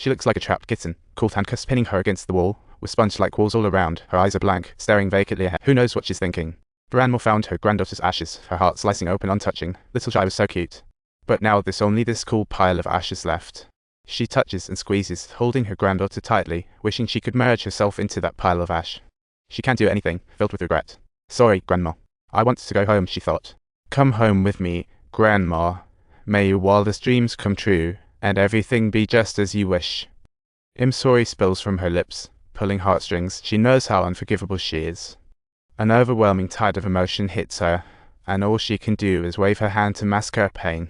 She looks like a trapped kitten, cold handcuffs pinning her against the wall, with sponge-like walls all around. Her eyes are blank, staring vacantly ahead. Who knows what she's thinking? Grandma found her granddaughter's ashes, her heart slicing open untouching. Little Jai was so cute. But now there's only this cool pile of ashes left. She touches and squeezes, holding her granddaughter tightly, wishing she could merge herself into that pile of ash. She can't do anything, filled with regret. Sorry, Grandma. I want to go home, she thought. Come home with me, Grandma. May your wildest dreams come true, and everything be just as you wish. I'm sorry spills from her lips, pulling heartstrings. She knows how unforgivable she is. An overwhelming tide of emotion hits her, and all she can do is wave her hand to mask her pain.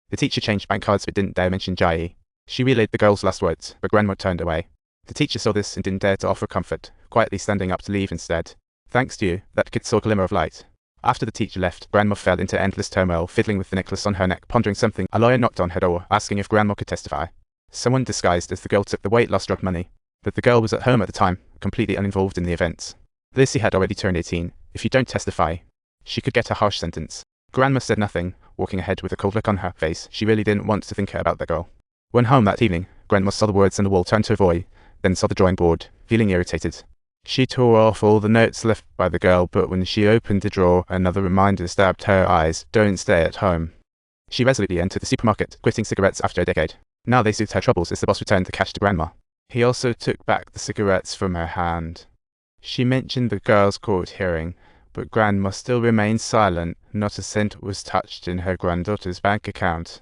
The teacher changed bank cards but didn't dare mention Jai. She relayed the girl's last words, but Grandma turned away. The teacher saw this and didn't dare to offer comfort, quietly standing up to leave instead. Thanks to you, that kid saw a glimmer of light. After the teacher left, Grandma fell into endless turmoil, fiddling with the necklace on her neck, pondering something. A lawyer knocked on her door, asking if Grandma could testify. Someone disguised as the girl took the weight loss drug money, but the girl was at home at the time, completely uninvolved in the events. Lizzie had already turned 18. If you don't testify, she could get a harsh sentence. Grandma said nothing, walking ahead with a cold look on her face. She really didn't want to think about the girl. When home that evening, Grandma saw the words on the wall turn to a void, then saw the drawing board, feeling irritated. She tore off all the notes left by the girl, but when she opened the drawer, another reminder stabbed her eyes. Don't stay at home. She resolutely entered the supermarket, quitting cigarettes after a decade. Now they soothed her troubles as the boss returned the cash to Grandma. He also took back the cigarettes from her hand. She mentioned the girl's court hearing, but Grandma still remained silent. Not a cent was touched in her granddaughter's bank account.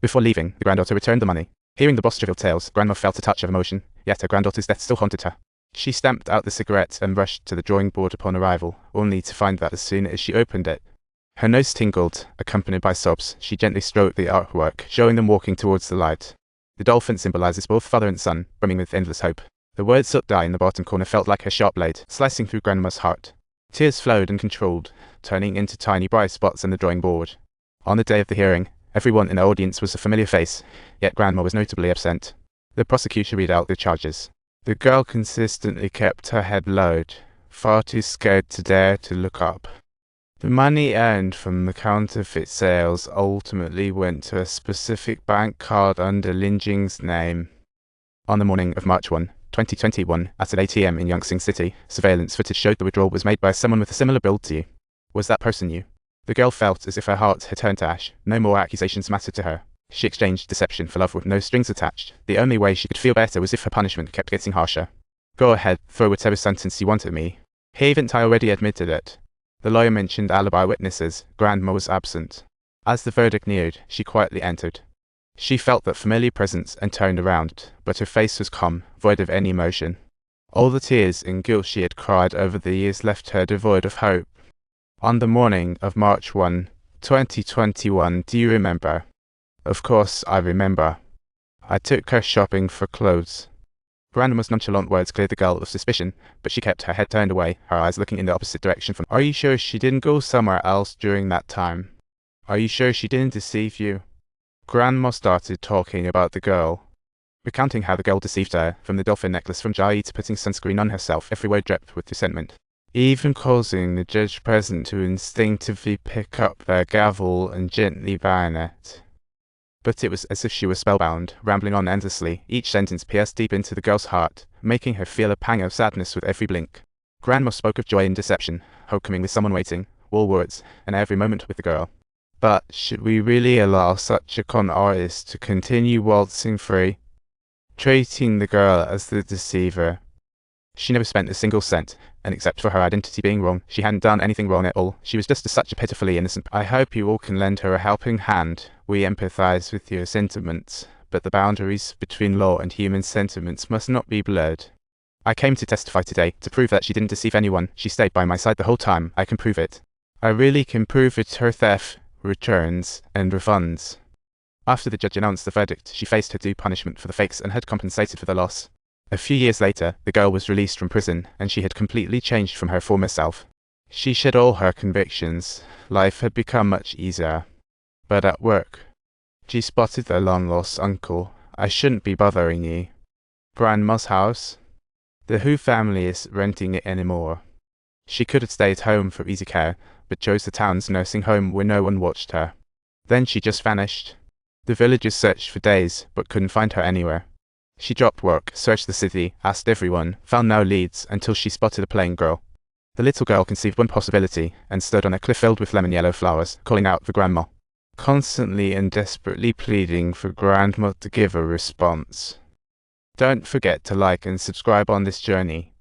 Before leaving, the granddaughter returned the money. Hearing the boss trivial tales, Grandma felt a touch of emotion, yet her granddaughter's death still haunted her. She stamped out the cigarette and rushed to the drawing board upon arrival, only to find that as soon as she opened it, her nose tingled, accompanied by sobs. She gently stroked the artwork, showing them walking towards the light. The dolphin symbolizes both father and son, brimming with endless hope. The word "Suck Die" in the bottom corner felt like a sharp blade, slicing through Grandma's heart. Tears flowed uncontrolled, turning into tiny bright spots on the drawing board. On the day of the hearing, everyone in the audience was a familiar face, yet Grandma was notably absent. The prosecutor read out the charges. The girl consistently kept her head lowered, far too scared to dare to look up. The money earned from the counterfeit sales ultimately went to a specific bank card under Lin Jing's name. On the morning of March 1, 2021, at an ATM in Yongxing City, surveillance footage showed the withdrawal was made by someone with a similar build to you. Was that person you? The girl felt as if her heart had turned to ash. No more accusations mattered to her. She exchanged deception for love with no strings attached. The only way she could feel better was if her punishment kept getting harsher. Go ahead, throw whatever sentence you want at me. Haven't I already admitted it? The lawyer mentioned alibi witnesses. Grandma was absent. As the verdict neared, she quietly entered. She felt that familiar presence and turned around, but her face was calm, void of any emotion. All the tears and guilt she had cried over the years left her devoid of hope. On the morning of March 1, 2021, do you remember? Of course I remember. I took her shopping for clothes. Grandma's nonchalant words cleared the girl of suspicion, but she kept her head turned away, her eyes looking in the opposite direction from. Are you sure she didn't go somewhere else during that time? Are you sure she didn't deceive you? Grandma started talking about the girl, recounting how the girl deceived her, from the dolphin necklace from Jai to putting sunscreen on herself, every word dripped with resentment. Even causing the judge present to instinctively pick up their gavel and gently bang it. But it was as if she was spellbound, rambling on endlessly, each sentence pierced deep into the girl's heart, making her feel a pang of sadness with every blink. Grandma spoke of joy and deception, homecoming with someone waiting, all words, and every moment with the girl. But should we really allow such a con artist to continue waltzing free, treating the girl as the deceiver? She never spent a single cent, and except for her identity being wrong, she hadn't done anything wrong at all. She was just such a pitifully innocent. I hope you all can lend her a helping hand. We empathize with your sentiments, but the boundaries between law and human sentiments must not be blurred. I came to testify today, to prove that she didn't deceive anyone. She stayed by my side the whole time. I can prove it. I really can prove it's her theft, returns, and refunds. After the judge announced the verdict, she faced her due punishment for the fakes and had compensated for the loss. A few years later, the girl was released from prison, and she had completely changed from her former self. She shed all her convictions. Life had become much easier. But at work, she spotted their long-lost uncle. I shouldn't be bothering you. Grandma's house? The Hu family is renting it anymore. She could have stayed home for easy care, but chose the town's nursing home where no one watched her. Then she just vanished. The villagers searched for days, but couldn't find her anywhere. She dropped work, searched the city, asked everyone, found no leads, until she spotted a plain girl. The little girl conceived one possibility, and stood on a cliff filled with lemon-yellow flowers, calling out for Grandma. Constantly and desperately pleading for Grandma to give a response. Don't forget to like and subscribe on this journey.